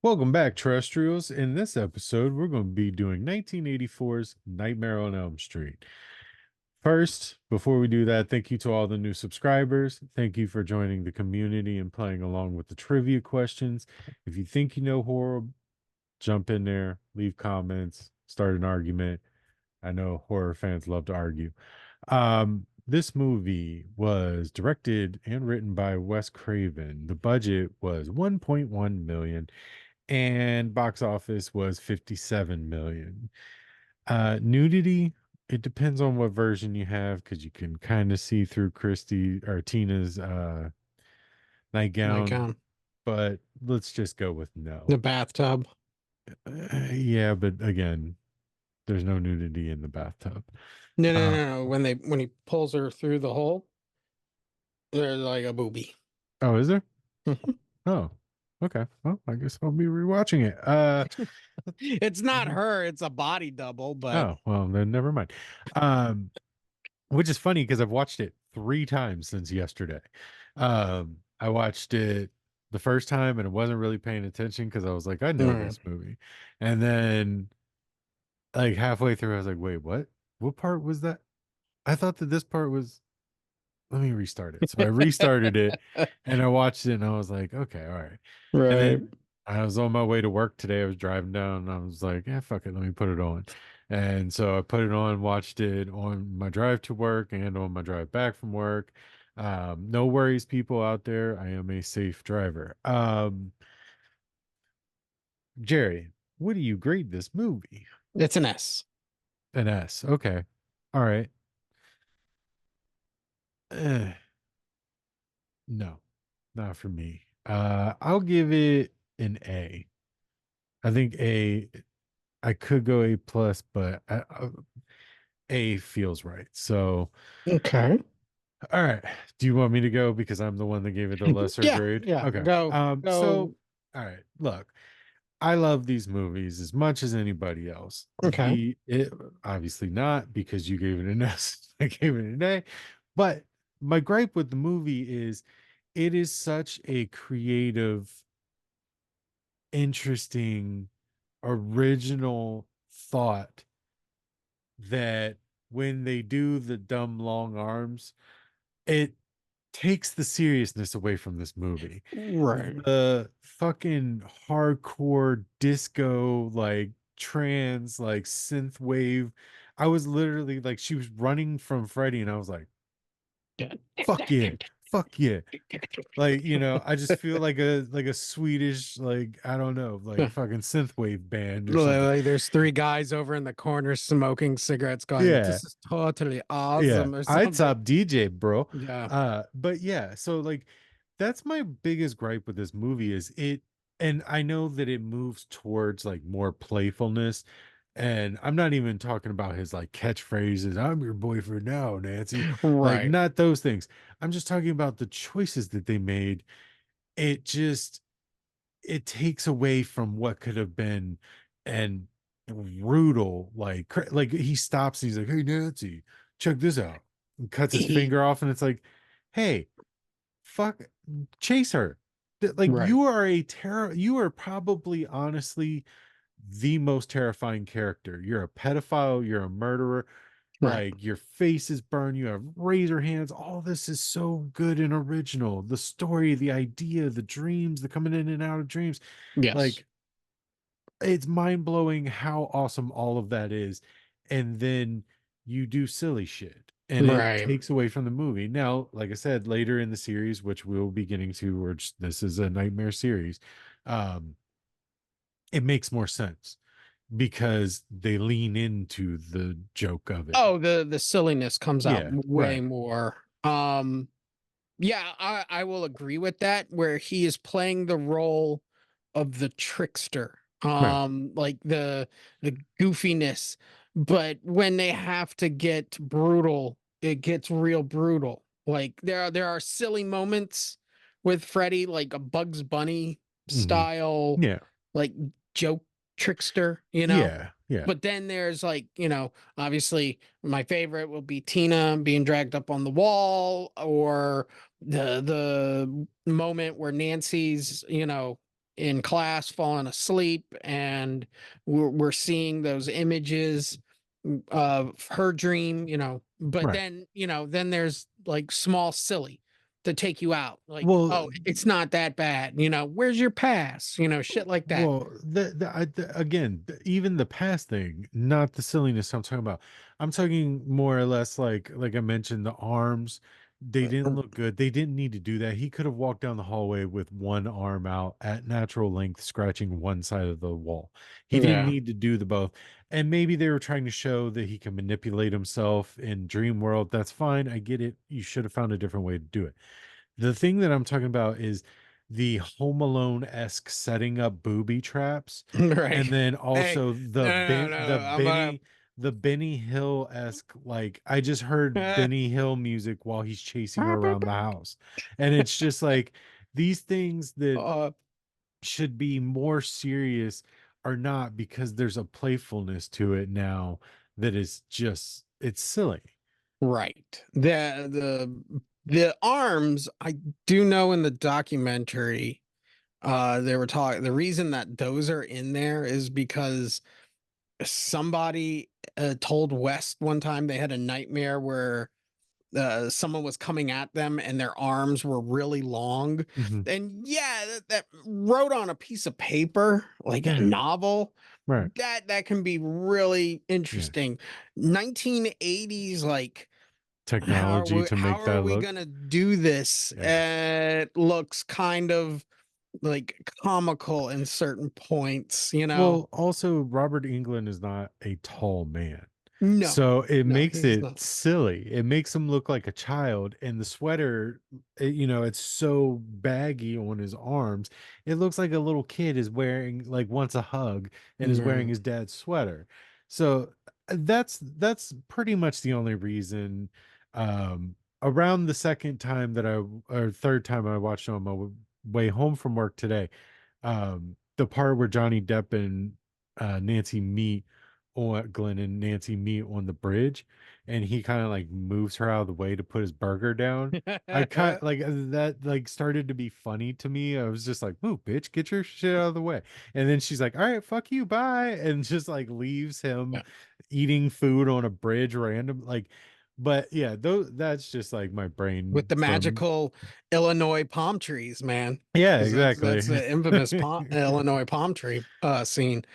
Welcome back, terrestrials. In this episode, we're going to be doing 1984's Nightmare on Elm Street. First, before we do that, thank you to all the new subscribers. Thank you for joining the community and playing along with the trivia questions. If you think you know horror, jump in there, leave comments, start an argument. I know horror fans love to argue. This movie was directed and written by Wes Craven. The budget was 1.1 million and box office was 57 million. Nudity, it depends on what version you have because you can kind of see through Christy or Tina's nightgown, Nightgown. but let's just go with The no. bathtub. Yeah, but again, there's no nudity in the bathtub. No, no, Uh, no, no. When he pulls her through the hole, there's like a booby. oh, is there? Mhm. Oh, okay. Well, I guess I'll be rewatching it. It's not her, it's a body double, but Oh, well, then never mind. Um, which is funny because I've watched it 3 times since yesterday. I watched it the first time and I wasn't really paying attention because I was like, I know mm, this movie. And then like halfway through, I was like, wait, what? What part was that? I thought that this part was, let me restart it. So I restarted it and I watched it and I was like, okay, all right. And right. then I was on my way to work today. I was driving down and I was like, yeah, fuck it. Let me put it on. And so I put it on, watched it on my drive to work and on my drive back from work. No worries, people out there. I am a safe driver. Jerry, what do you grade this movie? It's an S. An S. Okay. All right. Eh, no, not for me. I'll give it an A. I think I could go A plus, but A feels right. So, Okay. all right. Do you want me to go because I'm the one that gave it the lesser Yeah, grade? yeah. Okay. So, Go. all right. Look, I love these movies as much as anybody else. Okay. It obviously not because you gave it an S. I gave it an A. But my gripe with the movie is it is such a creative, interesting, original thought that when they do the dumb long arms, it takes the seriousness away from this movie. Right. The fucking hardcore disco, like trance, like synth wave. I was literally like, she was running from Freddy, and I was like, Yeah. fuck yeah, fuck yeah. Like, I just feel like a Swedish, like, I don't know, like fucking synthwave band or something. Like there's three guys over in the corner smoking cigarettes going, Yeah. this is totally Yeah. awesome or I something. top DJ, bro. Yeah. But yeah, so like that's my biggest gripe with this movie is it, and I know that it moves towards like more playfulness. And I'm not even talking about his like catchphrases, I'm your boyfriend now, Nancy. Like, Right. not those things. I'm just talking about the choices that they made. It just it takes away from what could have been and brutal, like he stops and he's like, hey Nancy, check this out, and cuts his finger off, and it's like, hey, fuck, chase her. Like, Right. you are probably honestly the most terrifying character. You're a pedophile, you're a murderer, Right. like your face is burned, you have razor hands. All this is so good and original. The story, the idea, the dreams, the coming in and out of dreams, Yes. like, it's mind-blowing how awesome all of that is. And then you do silly shit and it Right. takes away from the movie. Now, like I said, later in the series, which we'll be getting to, which this is a nightmare series, um it makes more sense because they lean into the joke of it. Oh, the silliness comes out Yeah, way right. more. Yeah, I will agree with that, where he is playing the role of the trickster. Right. Like the goofiness, but when they have to get brutal, it gets real brutal. Like there are silly moments with Freddy, like a Bugs Bunny Hmm. style, Yeah. like joke trickster, you know? Yeah. Yeah. But then there's like, obviously my favorite will be Tina being dragged up on the wall, or the moment where Nancy's, in class falling asleep, and we're seeing those images of her dream, but Right. then, then there's like small silly to take you out. Like, Well, oh, it's not that bad. Where's your pass? Shit like that. well, again, even the past thing, not the silliness I'm talking about. I'm talking more or less like I mentioned, the arms. They didn't look good. They didn't need to do that. He could have walked down the hallway with one arm out at natural length, scratching one side of the wall. He didn't Yeah. need to do the both. And maybe they were trying to show that he can manipulate himself in Dream World. That's fine. I get it. You should have found a different way to do it. The thing that I'm talking about is the Home Alone-esque setting up booby traps, Right. and then Hey, also no, no, no, no. I'm gonna. The Benny Hill-esque, like I just heard Benny Hill music while he's chasing her around the house. And it's just like these things that uh, should be more serious are not, because there's a playfulness to it now that is just it's silly. right. The arms, I do know in the documentary, they were talking. The reason that those are in there is because somebody told West one time they had a nightmare where someone was coming at them and their arms were really long. Mhm. And yeah, that wrote on a piece of paper, like a Yeah, novel, right. that can be really Yeah. interesting. 1980s, like, Technology to how make are that we look. gonna do this? Yeah. It looks kind of like comical in certain points, Well, also Robert England is not a tall man. No, So it no, makes he's it not. silly. It makes him look like a child. And the sweater, it's so baggy on his arms. It looks like a little kid is wearing, like, wants a hug and is wearing Right. his dad's sweater. So that's pretty much the only reason. Around the second time that or third time I watched on my way home from work today, the part where Johnny Depp and Nancy meet on Glenn and Nancy meet on the bridge, and he kind of like moves her out of the way to put his burger down. I kind like that, like, started to be funny to me. I was just like, "Move, bitch, get your shit out of the way." And then she's like, "All right, fuck you, bye," and just like leaves him Yeah. eating food on a bridge random, like. But yeah, that's just like my brain With the from. magical Illinois palm trees, man. Yeah, Because that's exactly. the infamous Illinois palm tree scene.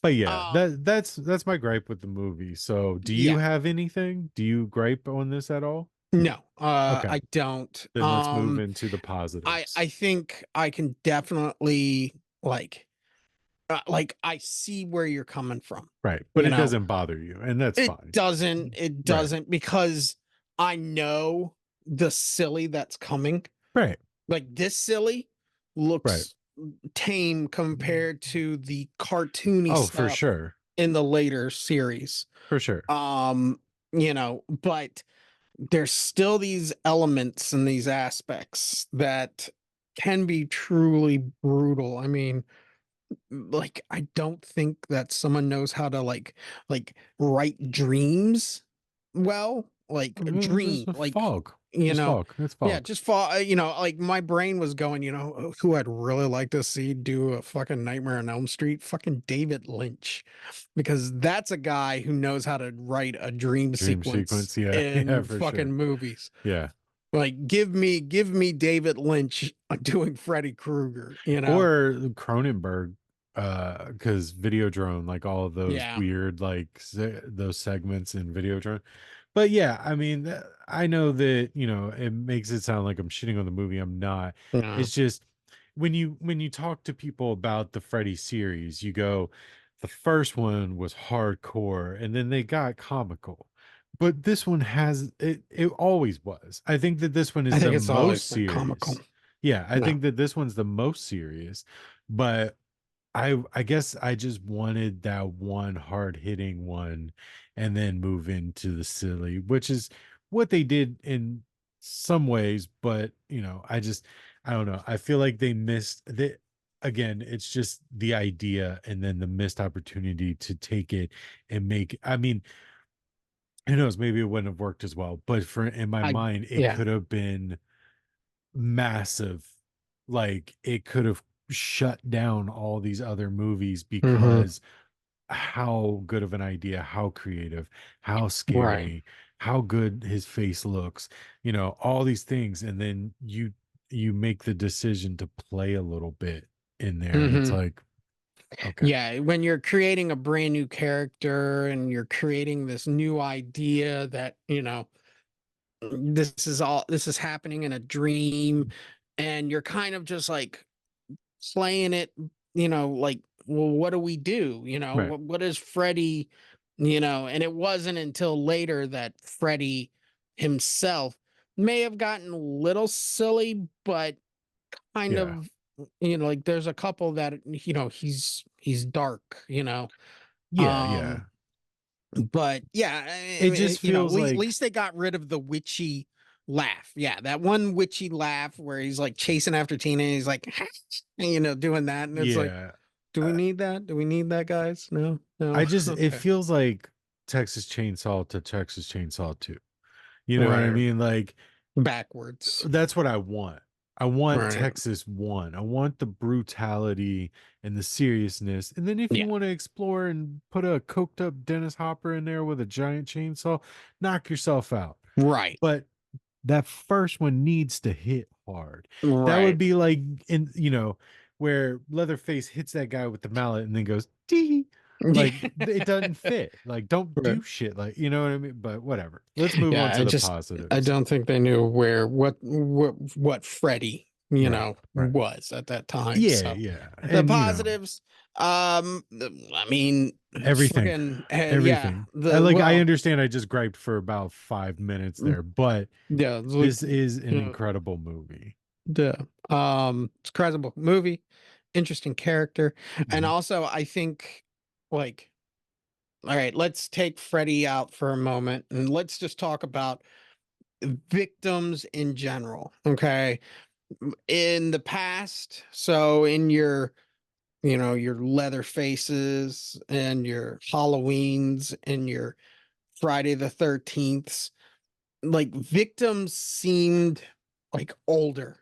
But yeah, Um, that's my gripe with the movie. So, do you yeah, have anything? Do you gripe on this at all? no, Okay, I don't. then let's move into the I positives. think I can definitely like I see where you're coming from. Right, but You it know, doesn't bother you, and that's fine. it Right, doesn't because I know the silly that's coming. right, Like this silly right. looks tame compared to the cartoony Oh, for stuff sure, in the later series. for sure. Um, but there's still these elements and these aspects that can be truly brutal. I mean, like I don't think that someone knows how to write dreams well, like It's dream, a like fog. you Just know, fog. It's yeah, fog. just fall. Like my brain was going, who I'd really like to see do a fucking Nightmare on Elm Street, fucking David Lynch, because that's a guy who knows how to write a dream Dream sequence sequence. Yeah, yeah, in for fucking sure. movies. Yeah. Like, give me David Lynch doing Freddy Krueger, Or Cronenberg, because Videodrome, like all of those Yeah. weird, like those segments in Videodrome. But yeah, I mean, I know that, it makes it sound like I'm shitting on the movie. I'm not. Yeah. It's just when you talk to people about the Freddy series, you go, the first one was hardcore and then they got comical. But this one has it always was. I think that this one I is the think it's always most been comical. serious. Yeah, I No. think that this one's the most serious, but I guess I just wanted that one hard hitting one and then move into the silly, which is what they did in some ways, but I don't know. I feel like they missed that. Again, it's just the idea and then the missed opportunity to take it and make I mean, who knows, maybe it wouldn't have worked as well, but for in my I mind, it Yeah. could have been massive. Like it could have shut down all these other movies Hmm. because how good of an idea, how creative, how Right. scary, how good his face looks, all these things. And then you make the decision to play a little bit in there. And it's Hmm. like, okay. Yeah, when you're creating a brand new character and you're creating this new idea that, this is happening in a dream, and you're kind of just like playing it, like, well, what do we do? Right. What is Freddy, and it wasn't until later that Freddy himself may have gotten a little silly, but kind Yeah. of, like there's a couple that, he's dark, Yeah. um Yeah. but yeah, It just at feels least, like, they got rid of the witchy laugh. Yeah, that one witchy laugh where he's like chasing after Tina and he's like, doing that. And it's like, yeah. do we need that? Do we need that, guys? No, no. It Okay. feels like Texas Chainsaw to Texas Chainsaw 2. You know what I Right. mean? Like, Backwards. that's what I want. I want Right. Texas 1. I want the brutality and the seriousness. And then if you Yeah. want to explore and put a coked up Dennis Hopper in there with a giant chainsaw, knock yourself out. Right. But that first one needs to hit hard. That would Right. be like in, where Leatherface hits that guy with the mallet and then goes, tee. Like, it doesn't fit. Like, don't Right. do shit. Like, you know what I mean? But whatever. Let's move on Yeah, to the I positives. don't think they knew what Freddy, Right. Right. was at that time. Yeah, So yeah. the And positives, I mean, everything. fucking, yeah, Everything. I well, understand I just griped for about 5 minutes there, but yeah, it's like, this is an yeah, incredible movie. yeah. It's a incredible movie, interesting character, and Mhm. also I think, like, all right, let's take Freddy out for a moment and let's just talk about victims in general. Okay, in the past, so in your, your leather faces and your Halloweens and your Friday the 13th, like victims seemed like older.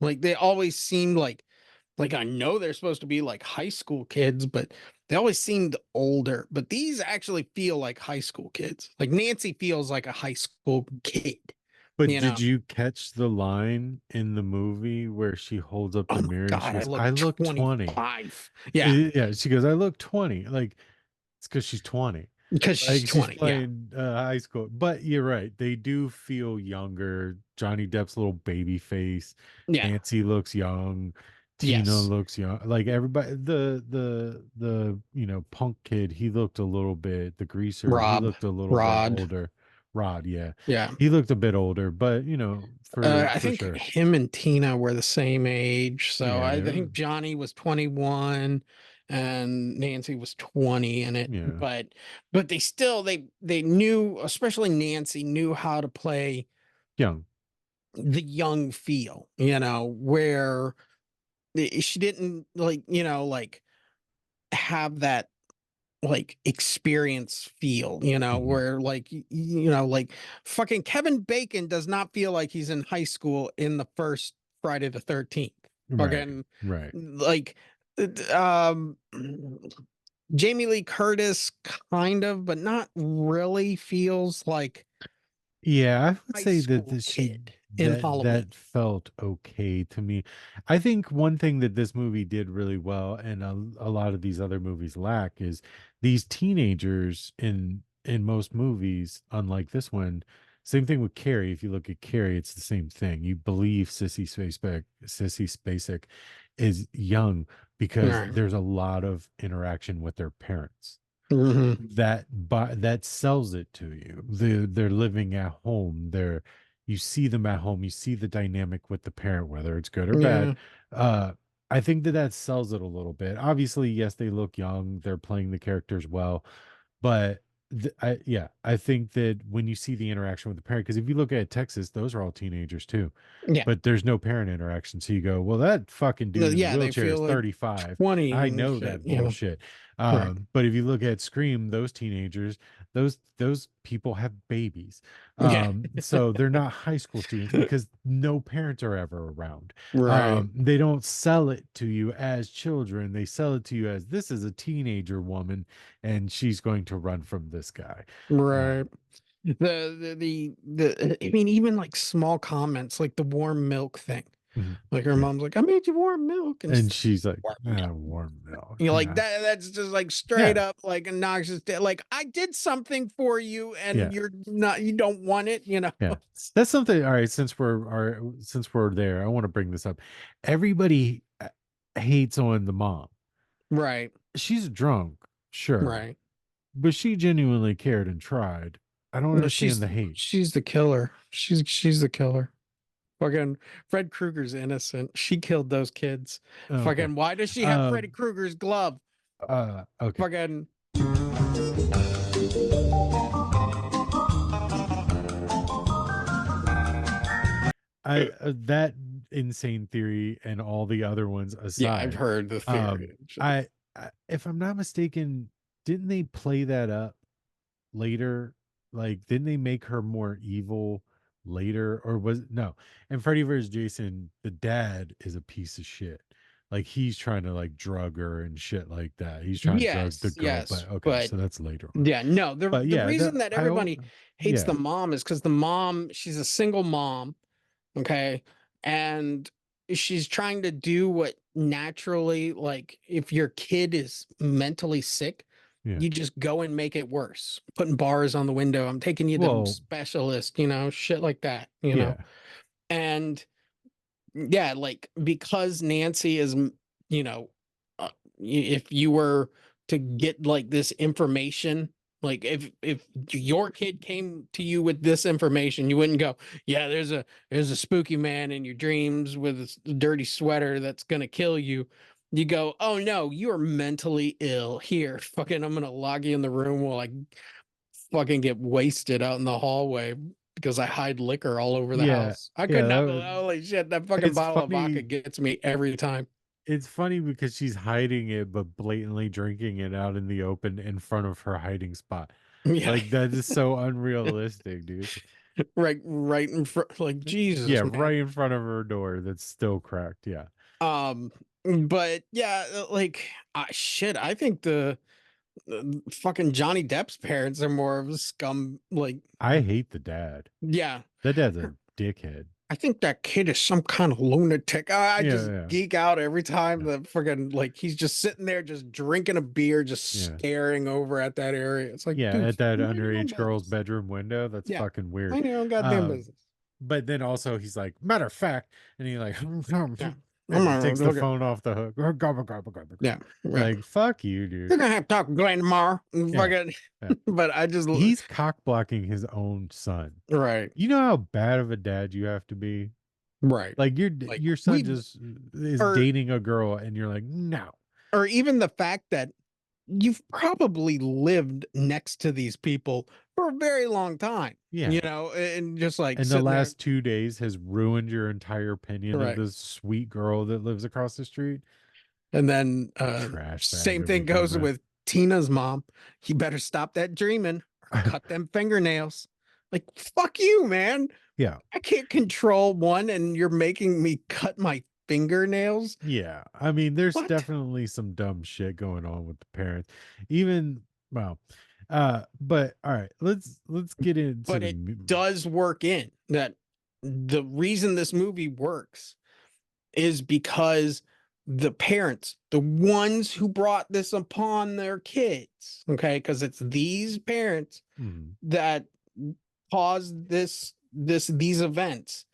Like they always seemed like I know they're supposed to be like high school kids, but they always seemed older. But these actually feel like high school kids. Like Nancy feels like a high school kid, But you did know. you catch the line in the movie where she holds up Oh the my mirror and she God, I goes, look "I look 20." 25. Yeah, Yeah, she goes, "I look 20." Like, it's because she's 20. because she's Like, she's 20. Yeah. playing high school. But you're right. They do feel younger. Johnny Depp's little baby face. Yeah. Nancy looks young. Tina Yes. looks young. Like everybody, the punk kid, he looked a little bit, the greaser, he Rob. looked a little bit Rod. older. Rod, yeah. Yeah. He looked a bit older, but for I for think sure. him and Tina were the same age. So Yeah, I they're think Johnny was 21 and Nancy was 20 in it. yeah, But they still, they knew, especially Nancy knew how to play young. the young feel, where she didn't like, like have that like experience feel, Mhm. where like like fucking Kevin Bacon does not feel like he's in high school in the first Friday the 13th. Right, Fucking right. like um Jamie Lee Curtis kind of, but not really feels like Yeah, I would high say that, school kid in that Halloween. felt okay to me. I think one thing that this movie did really well, and a lot of these other movies lack, is these teenagers in most movies, unlike this one. Same thing with Carrie. If you look at Carrie, it's the same thing. You believe Sissy Spacek is young All because right. there's a lot of interaction with their parents Hmm. that sells it to you. They're living at home. You see them at home. You see the dynamic with the parent, whether it's good or bad. Yeah. Uh, I think that sells it a little bit. Obviously, yes, they look young. They're playing the characters well, but I think that when you see the interaction with the parent, because if you look at Texas, those are all teenagers too, Yeah. but there's no parent interaction. So you go, well, that fucking No, dude in the yeah, they wheelchair is feel like 35. 20 I and know shit, that you know. bullshit. Right. But if you look at Scream, those teenagers, those people have babies. Yeah. So they're not high school students because no parents are ever around. Right. They don't sell it to you as children. They sell it to you as this is a teenager woman and she's going to run from this guy. Right. I mean, even like small comments like the warm milk thing. Mhm. Like her Yeah. mom's like, I made you warm milk, and she's And like, she's like, warm ah, milk. warm milk. You know, like Yeah. that's just like straight Yeah. up like obnoxious. Like I did something for you, and Yeah. you don't want it. You know. Yeah. That's something. All right, since we're there, I want to bring this up. Everybody hates on the mom. Right. She's drunk, sure, Right. but she genuinely cared and tried. I don't No, understand the hate. she's the killer. She's the killer. Fucking Fred Krueger's innocent. She killed those kids. Oh, okay. Fucking why does she have Freddy Um. Krueger's glove? Okay. Fucking I that insane theory and all the other ones yeah, I've aside, heard the um, theory. I if I'm not mistaken, didn't they play that up later? Like, didn't they make her more evil later, or was no? And Freddy vs. Jason, the dad is a piece of shit. Like he's trying to like drug her and shit like that. He's trying to drug the Yes, girl, yes, but okay, but so that's later on. yeah, no. But The yeah, reason that don't. everybody hates Yeah, the mom is because the mom, she's a single mom, okay, and she's trying to do what naturally, like if your kid is mentally sick, yeah. you just go and make it worse, putting bars on the window. I'm taking you to the Well, specialist, shit like that, yeah, and yeah, like because Nancy is, you know, if you were to get like this information, like if your kid came to you with this information, you wouldn't go, yeah, there's a spooky man in your dreams with a dirty sweater that's gonna kill you. You go, oh no, you're mentally ill. Here, fucking, I'm gonna lock you in the room while I fucking get wasted out in the hallway because I hide liquor all over the yeah, house. I could yeah. not believe, holy shit, that fucking It's bottle of vodka funny. gets me every time. It's funny because she's hiding it, but blatantly drinking it out in the open in front of her hiding spot. Yeah, Like that is so unrealistic, dude. right in front, like Jesus, Yeah, man. right in front of her door that's still cracked. Yeah. Um, but yeah, like, shit, I think the fucking Johnny Depp's parents are more of a scum. Like, I hate the dad. yeah, That dad's a dickhead. I think that kid is some kind of lunatic. I Yeah, just yeah, geek out every time yeah. that friggin' like he's just sitting there just drinking a beer, just Yeah. staring over at that area. It's like, Yeah, dude, at that mind your own underage girl's business. bedroom window. That's Yeah, fucking weird. mind your own goddamn business. But then also he's like, matter of fact, and he like Yeah. I'm and gonna takes the look at phone off the hook. Gobble, gobble, gobble, yeah, gobble. right. Like, fuck you, You're dude. gonna have to talk to Glenn tomorrow. Yeah. Fucking Yeah. but I just He's cock blocking his own son. right, You know how bad of a dad you have to be? right. Like Like your son we just is or dating a girl and you're like, no. or even the fact that you've probably lived next to these people for a very long time, Yeah. and just like And the sitting there. last 2 days has ruined your entire opinion of Right. this sweet girl that lives across the street. And then Trash bag same of a thing goes human. with Tina's mom. You better stop that dreaming or cut them fingernails. Like, fuck you, man. Yeah. I can't control one and you're making me cut my fingernails. Yeah. I mean, there's What? definitely some dumb shit going on with the parents. Even well, but all right, let's get into But the it does work in that the reason this movie works is because the parents, the ones who brought this upon their kids, okay, because it's these parents Mhm. that caused these events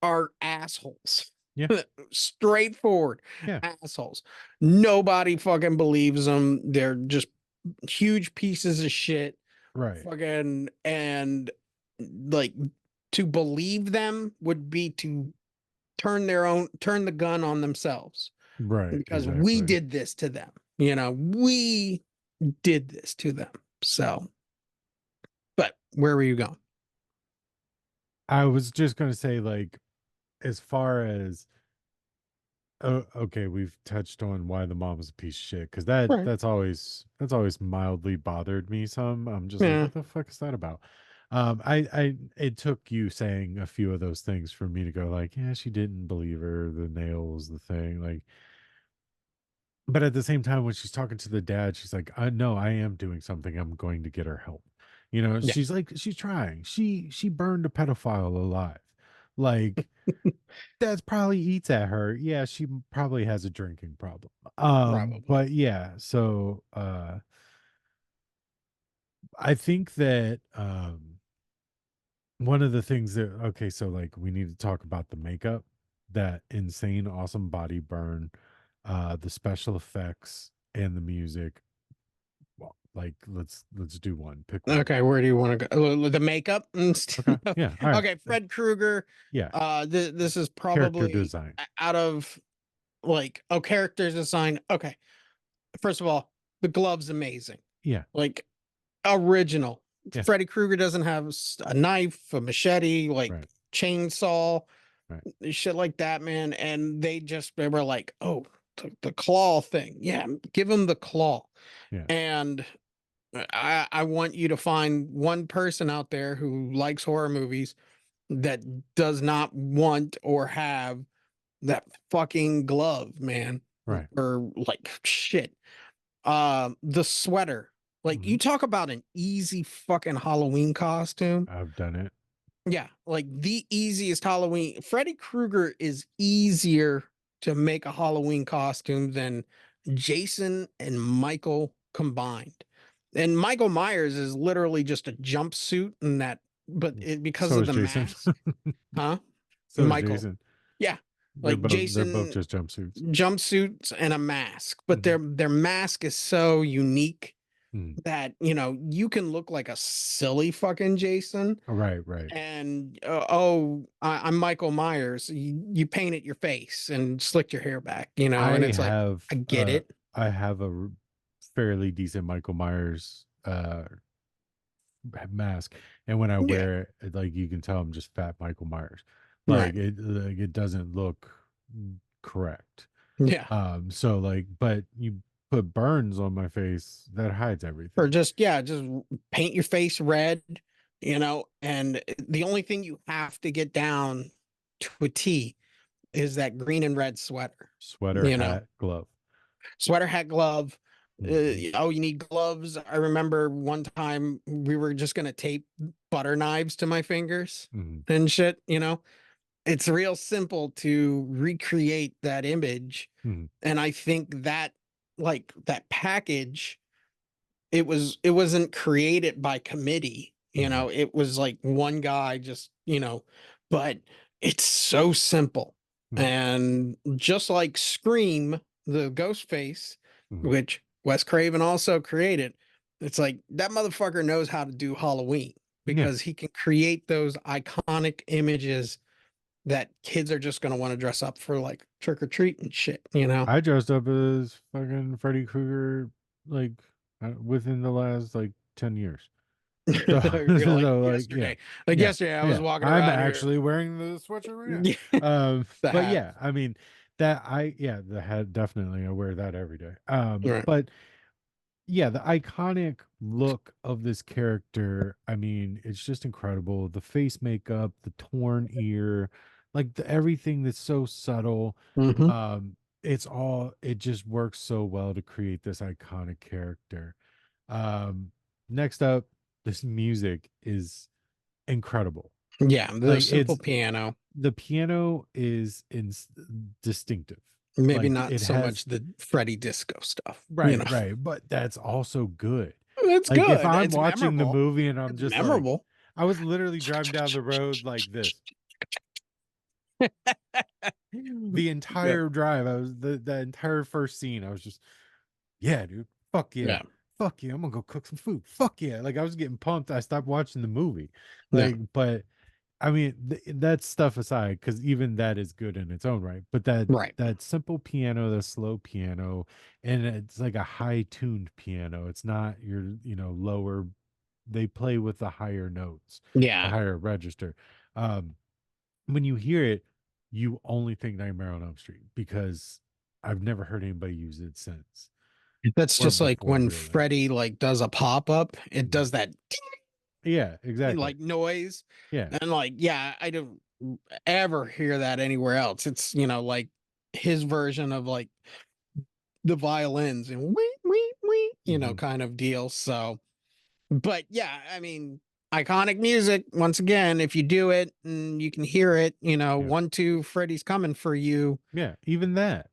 are assholes. Yeah. Straightforward Yeah. assholes. Nobody fucking believes them. They're just huge pieces of shit. Right. Fucking and like to believe them would be to turn the gun on themselves Right. because we Exactly. did this to them. We did this to them. So, but where were you going? I was just gonna say, like, as far as Okay, we've touched on why the mom was a piece of shit because that Right. that's always mildly bothered me some. I'm just like, Yeah. what the fuck is that about? I it took you saying a few of those things for me to go like, yeah, she didn't believe her. The nail was the thing, like. But at the same time, when she's talking to the dad, she's like, I know I am doing something. I'm going to get her help. Yeah. She's like, she's trying. She burned a pedophile alive. Like, that's probably eats at her. Yeah, she probably has a drinking problem. Probably. But yeah, so I think that one of the things that okay, so like we need to talk about the makeup, that insane awesome body burn, the special effects and the music. Well, like let's do one. Pick one. Okay, where do you want to go? The makeup and Okay. stuff. Yeah. All right. Okay, Fred Krueger. Yeah. This is Character probably design. out of like characters assigned. Okay, first of all, the glove's amazing. Yeah. Like original. Yeah. Freddy Krueger doesn't have a knife, a machete, like Right. chainsaw, Right. shit like that, man. And they were like, oh, the claw thing. Yeah, give him the claw. Yeah. And I want you to find one person out there who likes horror movies that does not want or have that fucking glove, man. Right. Or like shit. The sweater. Like Hmm. you talk about an easy fucking Halloween costume. I've done it. Yeah, like the easiest Halloween. Freddy Krueger is easier to make a Halloween costume than Jason and Michael combined. And Michael Myers is literally just a jumpsuit and that, but because So of is the Jason. mask, huh? So is Michael. Jason. Yeah. They're Like both Jason just jumpsuits. jumpsuits and a mask, but Hmm. their mask is so unique Hmm. that, you can look like a silly fucking Jason Right. Right. and I'm Michael Myers. You painted your face and slicked your hair back, and I it's like have I get it. I have fairly decent Michael Myers mask, and when I Yeah, wear it, like you can tell I'm just fat Michael Myers. right. Like it doesn't look correct. Yeah, So like, but you put burns on my face, that hides or everything. just paint your face red, and the only thing you have to get down to a T is that green and red sweater. Sweater, You know, hat, glove. sweater, hat, glove. Hmm. Oh, you need gloves. I remember one time we were just gonna tape butter knives to my fingers Hmm. and shit. It's real simple to recreate that image, Hmm. and I think that like that package, it wasn't created by committee. Hmm. It was like one guy just, but it's so simple. Hmm. And just like Scream, the ghost face, Hmm. which Wes Craven also created, it's like that motherfucker knows how to do Halloween Yeah, because he can create those iconic images that kids are just going to want to dress up for, like trick or treat and shit. I dressed up as fucking Freddy Krueger like within the last like 10 years. So, You're like so like yeah, yesterday. Like yeah, yesterday, I was yeah. walking I'm around here. actually wearing the sweatshirt right Yeah, now. the But hat. yeah, I mean the hat definitely I wear that every day. Right. But yeah, the iconic look of this character, I mean, it's just incredible. The face makeup, the torn ear, like everything that's so subtle. Hmm. It just works so well to create this iconic character. Um, Next up, this music is incredible. Yeah, the Like simple it's piano. the piano is distinctive. Maybe Like not it so much has the Freddy disco stuff. right, right, but that's also good. It's Like if good. I'm It's watching the memorable. movie and I'm It's just like, memorable. I was literally driving down the road like this the Yeah. entire drive. I was the entire first scene. I was just, yeah, dude, fuck yeah, Yeah. fuck yeah, I'm gonna go cook some food. Fuck yeah, like I was getting pumped. I stopped watching the movie, Yeah. but I mean, that stuff aside, because even that is good in its own right. But Right. that simple piano, the slow piano, and it's like a high tuned piano. It's not your lower. They play with the higher notes, the Yeah. higher register. Um, when you hear it, you only think Nightmare on Elm Street because I've never heard anybody use it since That's or just like before, when really. Freddy like does a pop-up, it Mhm. does that Yeah, exactly. like noise. Yeah. And like, yeah, I don't ever hear that anywhere else. It's, like his version of like the violins and wee, Hmm. kind of deal. So, but yeah, I mean, iconic music. Once again, if you do it and you can hear it, Yeah. 1, 2, Freddy's coming for you. Yeah. Even that.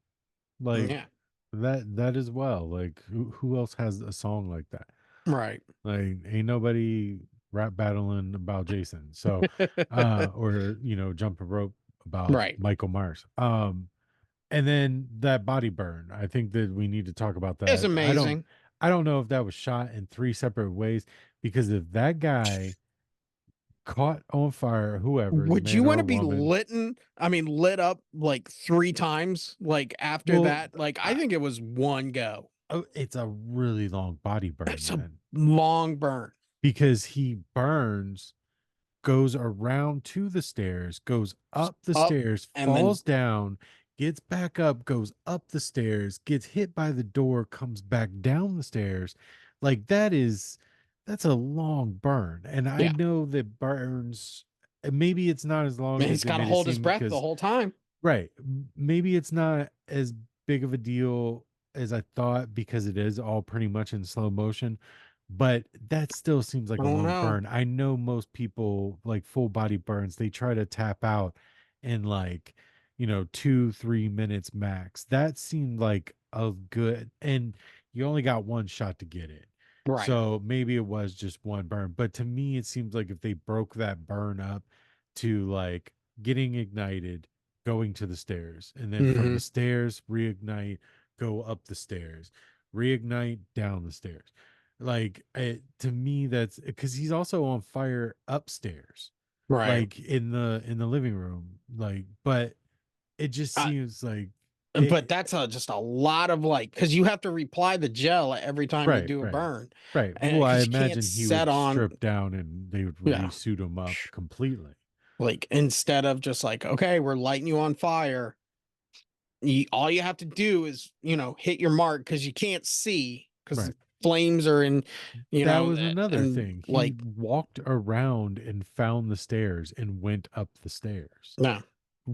Like Yeah, that as well. Like who else has a song like that? right. Like ain't nobody rap battling about Jason. So or jump a rope about Right. Michael Myers. And then that body burn. I think that we need to talk about It's that. amazing. I don't know if that was shot in three separate ways because if that guy caught on fire, whoever, Would you man want or to be woman, lit up like 3 times, like after well, that? Like, I think it was one go. it's a really long body burn, It's a man, long burn. because he burns, goes around to the stairs, goes up the Up stairs, and then falls down, gets back up, goes up the stairs, gets hit by the door, comes back down the stairs. Like that's a long burn. And I yeah, know that burns, maybe it's not as long man, as he's they got to made it hold his seem breath the because whole time. right. Maybe it's not as big of a deal as I thought because it is all pretty much in slow motion, but that still seems like a Oh long no. burn. I know most people like full body burns, they try to tap out in like, 2, 3 minutes max. That seemed like a good, and you only got one shot to get it. Right. So maybe it was just one burn. But to me, it seems like if they broke that burn up to like getting ignited, going to the stairs, and then from Hmm. the stairs reignite, go up the stairs, reignite down the stairs. Like to me, that's because he's also on fire upstairs, Right. like in the living room. Like, but it just Uh, seems like but it. that's just a lot of like, because you have to reapply the gel every time you Right, do a right, burn, right. and Well, I because you can't imagine he set would on, strip down and they would yeah, resuit him up completely. like instead of just like, okay, we're lighting you on fire. All you have to do is hit your mark because you can't see because Right. the flames are in, That was another and thing. He like walked around and found the stairs and went up the stairs no,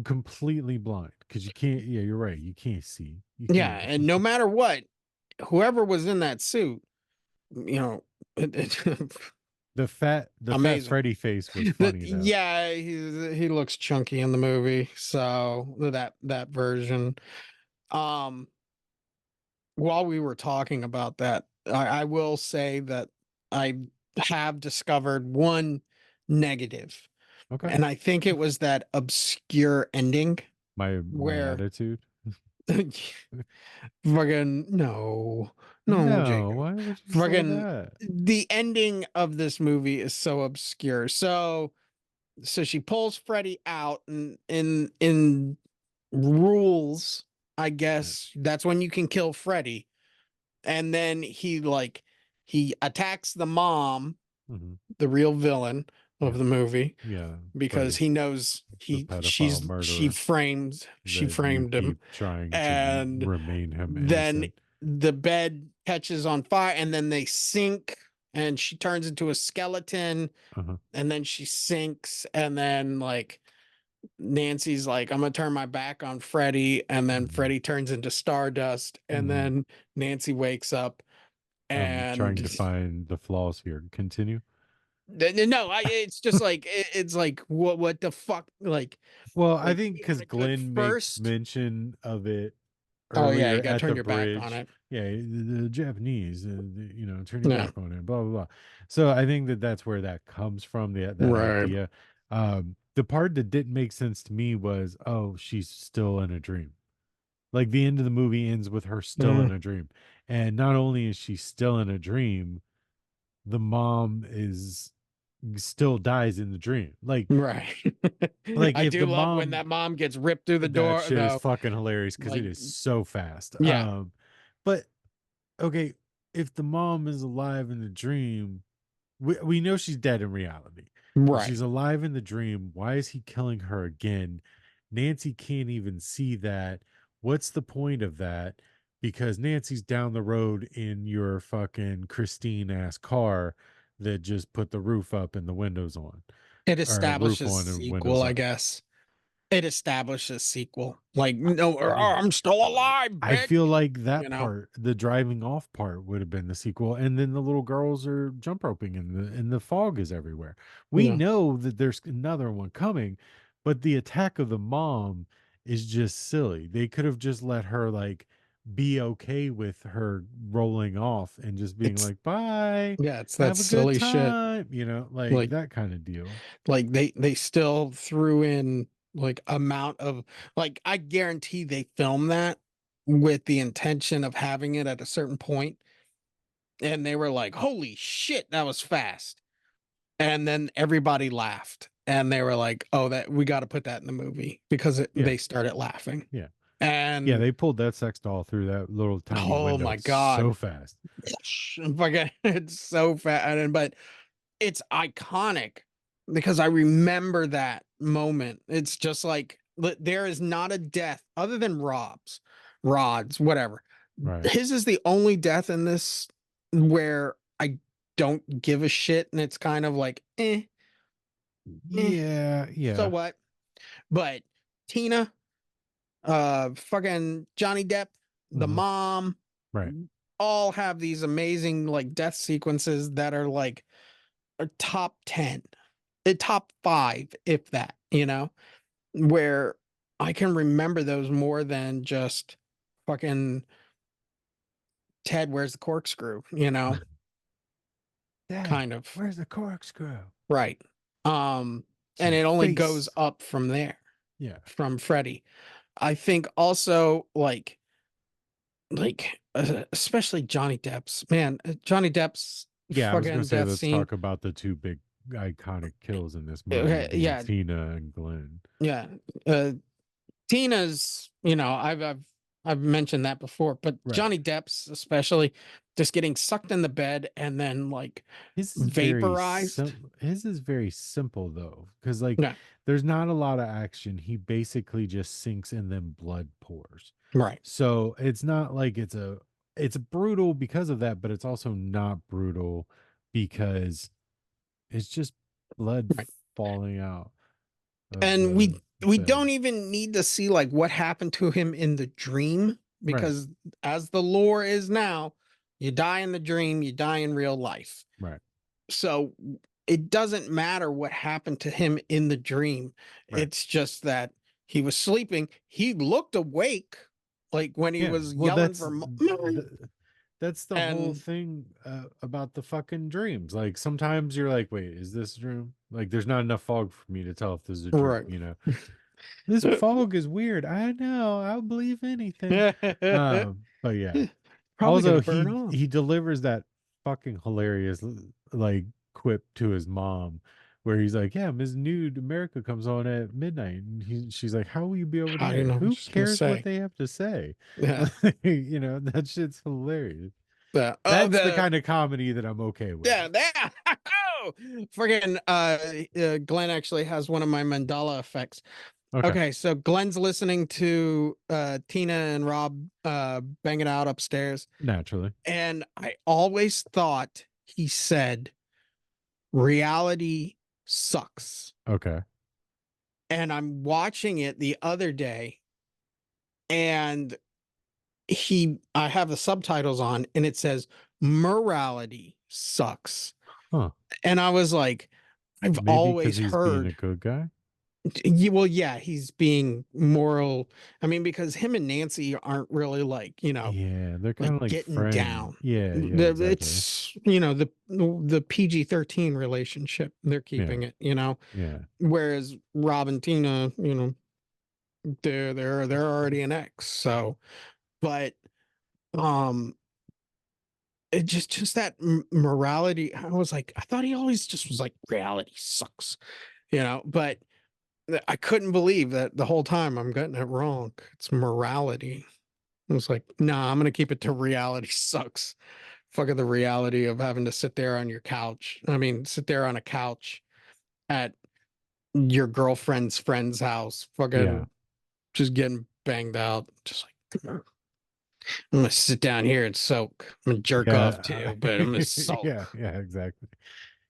completely blind because you can't. Yeah, you're right. You can't see. You yeah, can't. and no matter what, whoever was in that suit, you know, The fat amazing. Freddy face was funny though. Yeah, he looks chunky in the movie, so that version. Um, while we were talking about that, I will say that I have discovered one negative, Okay. and I think it was that obscure ending My where attitude. fucking no, No, Jacob. why would you say Fucking that? the ending of this movie is so obscure. So she pulls Freddy out and in rules, I Yeah. guess that's when you can kill Freddy. And then he attacks the mom, Hmm. the real villain of Yeah. the movie, Yeah. because Freddy, he knows the pedophile she murderer that you framed him. keep trying to And remain him then innocent. the bed catches on fire and then they sink and she turns into a skeleton Uh-huh. and then she sinks and then like Nancy's like, I'm gonna turn my back on Freddy, and then Hmm. Freddy turns into stardust, and Hmm. then Nancy wakes up I'm trying and to find the flaws here. Continue. no, it's just like it's like what the fuck, Well, I like think even because a good Glenn makes first. mention of it Oh yeah, you earlier gotta at turn the your back on bridge. it. Yeah, the Japanese, turn your Yeah, back on it, blah blah blah. So I think that that's where that comes from. That right. idea. The part that didn't make sense to me was, oh, she's still in a dream. Like the end of the movie ends with her still Mm, in a dream, and not only is she still in a dream, the mom is still dies in the dream. right. Like I if do the love when mom that mom gets ripped through the that door shit is though. fucking hilarious because it Like, is so fast. yeah, But okay, if the mom is alive in the dream, we know she's dead in reality. If right. she's alive in the dream, why is he killing her again? Nancy can't even see that. What's the point of that? Because Nancy's down the road in your fucking Christine ass car that just put the roof up and the windows on, It or roof establishes on and sequel, windows I up. guess. It establishes sequel. Like, no, I mean, I'm still alive, I bitch. feel like You that know? part, the driving off part, would have been the sequel, and then the little girls are jump roping, and the fog is everywhere. We Yeah. know that there's another one coming, but the attack of the mom is just silly. They could have just let her like be okay with her rolling off and just being It's like, "Bye, yeah, it's that have a good silly shit. time," like Like that kind of deal. they still threw in like amount of like I guarantee they filmed that with the intention of having it at a certain point, and they were like, "Holy shit, that was fast." And then everybody laughed. And they were like, "Oh, that we got to put that in the movie," because Yeah, they started laughing. yeah, yeah. And They pulled that sex doll through that little tiny oh window my so god, fast. fucking, it's so fast. And but it's iconic because I remember that moment. It's just like there is not a death other than Rod's, whatever. Right. His is the only death in this where I don't give a shit, and it's kind of like, eh, Yeah, so yeah. what? But Tina, fucking Johnny Depp, the Uh-huh. mom, Right. all have these amazing like death sequences that are like a top 10, a top 5, if that, where I can remember those more than just fucking Ted, where's the corkscrew, Dad, kind of. where's the corkscrew? Right. Um, To and your it only goes face. up from there, Yeah. from Freddy. I think also especially Johnny Depp's, man, Johnny Depp's Yeah, I was gonna fucking say death let's scene. talk about the two big iconic kills in this movie Okay, being yeah, Tina and Glenn. yeah. Uh, Tina's, I've mentioned that before, but Right. Johnny Depp's especially just getting sucked in the bed and then like vaporized. His is very simple though, because like Yeah, there's not a lot of action. He basically just sinks and then blood pours. right, So it's not like it's brutal because of that, but it's also not brutal because it's just blood right. falling out of And the we bed. don't even need to see like what happened to him in the dream, Right. because as the lore is now, you die in the dream, you die in real life. Right. So it doesn't matter what happened to him in the dream. Right. It's just that he was sleeping. He looked awake, like when he Yeah. was Well, yelling for that's the whole and thing about the fucking dreams. Like sometimes you're like, wait, is this a dream? Like there's not enough fog for me to tell if this is a dream, right. This fog is weird. I know. I'll believe anything. But yeah. Probably Also, gonna burn off. he delivers that fucking hilarious like quip to his mom, where he's like, "Yeah, Ms. Nude America comes on at midnight," and she's like, "How will you be able to I don't hear? know what Who she's gonna cares what say. they have to say?" Yeah. That shit's hilarious. Oh, That's the the kind of comedy that I'm okay with. yeah, that oh, friggin' Glenn actually has one of my Mandela effects. Okay, Okay, so Glenn's listening to Tina and Rob banging out upstairs, naturally. and I always thought he said reality sucks. Okay. And I'm watching it the other day, and I have the subtitles on, and it says morality sucks. Huh. And I was like, I've Maybe because always he's being a heard. good guy. Well, yeah, he's being moral. I mean, because him and Nancy aren't really like, Yeah, they're kind like of like getting friends. down. Yeah, yeah, exactly. It's, the PG-13 relationship, they're Yeah, keeping it, yeah, whereas Rob and Tina, they're already an ex. So, but um it just that morality, I was like, I thought he always just was like reality sucks, but I couldn't believe that the whole time I'm getting it wrong. It's morality. I was like, nah, I'm gonna keep it to reality sucks. Fucking the reality of having to sit there on your couch. I mean, sit there on a couch at your girlfriend's friend's house, yeah. fucking just getting banged out. Just like, I'm gonna sit down here and soak. I'm gonna jerk off Yeah, too, but I'm gonna yeah, sulk. yeah, exactly.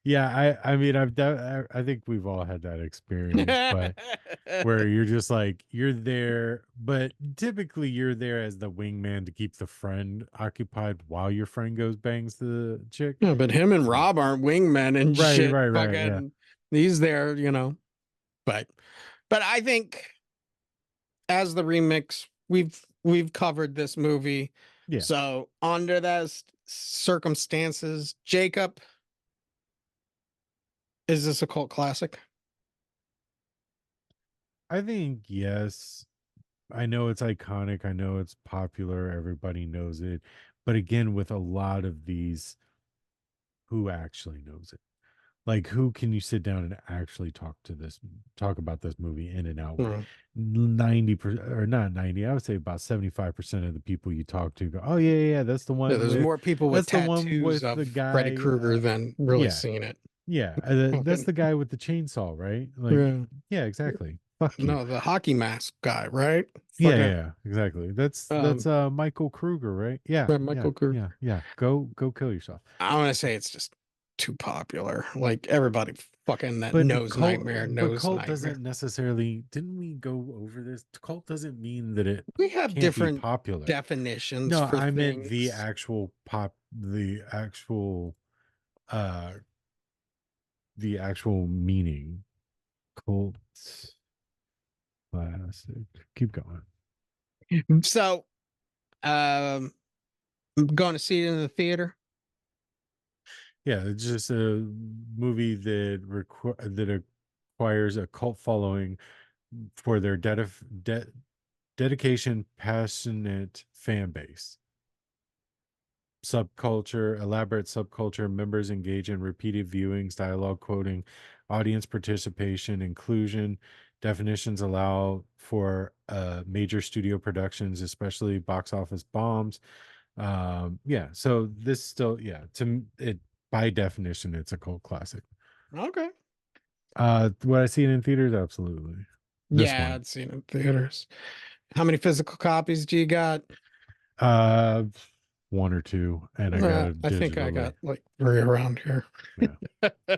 Yeah, I mean, I think we've all had that experience, but where you're just like you're there, but typically you're there as the wingman to keep the friend occupied while your friend goes bangs the chick. Yeah, but him and So, Rob aren't wingmen and right, shit. right, right, yeah, Fucking, he's there, But, but I think as the remix, we've covered this movie. yeah. So under those circumstances, Jacob, is this a cult classic? I think yes. I know it's iconic. I know it's popular. Everybody knows it. But again, with a lot of these, who actually knows it? Like, who can you sit down and actually talk about this movie in and out with? Hmm. 90% or not 90, I would say about 75% of the people you talk to go, oh, yeah, yeah, yeah, Yeah, there's more people with that's the one tattoos with of the Freddy guy. Krueger than really Yeah, seen it. yeah. That's the guy with the chainsaw, right? Like, Yeah. yeah, exactly. Fuck you. No, the hockey mask guy, right? Yeah, yeah, Fucking yeah, exactly. That's um Michael Kruger, right? Yeah, yeah, Michael Kruger. yeah, yeah. Go kill yourself. I want to say it's just too popular. Like everybody fucking that But knows Nightmare knows cult doesn't Nightmare. necessarily, didn't we go over this? Cult doesn't mean that it We have can't be different popular. definitions No, for I meant things. uh the actual meaning. Cult classic. Keep going. So, um, I'm going to see it in the theater. Yeah, it's just a movie that acquires a cult following for their dedication, passionate fan base. Elaborate subculture, members engage in repeated viewings, dialogue quoting, audience participation, inclusion. Definitions allow for major studio productions, especially box office bombs. Yeah, so this still, yeah, it by definition, it's a cult classic. Okay. Would I see it in theaters? Absolutely. This Yeah, one. I'd seen it in theaters. How many physical copies do you got? Uh, one or two, and I got it I think I digitally. got like three around here. Yeah.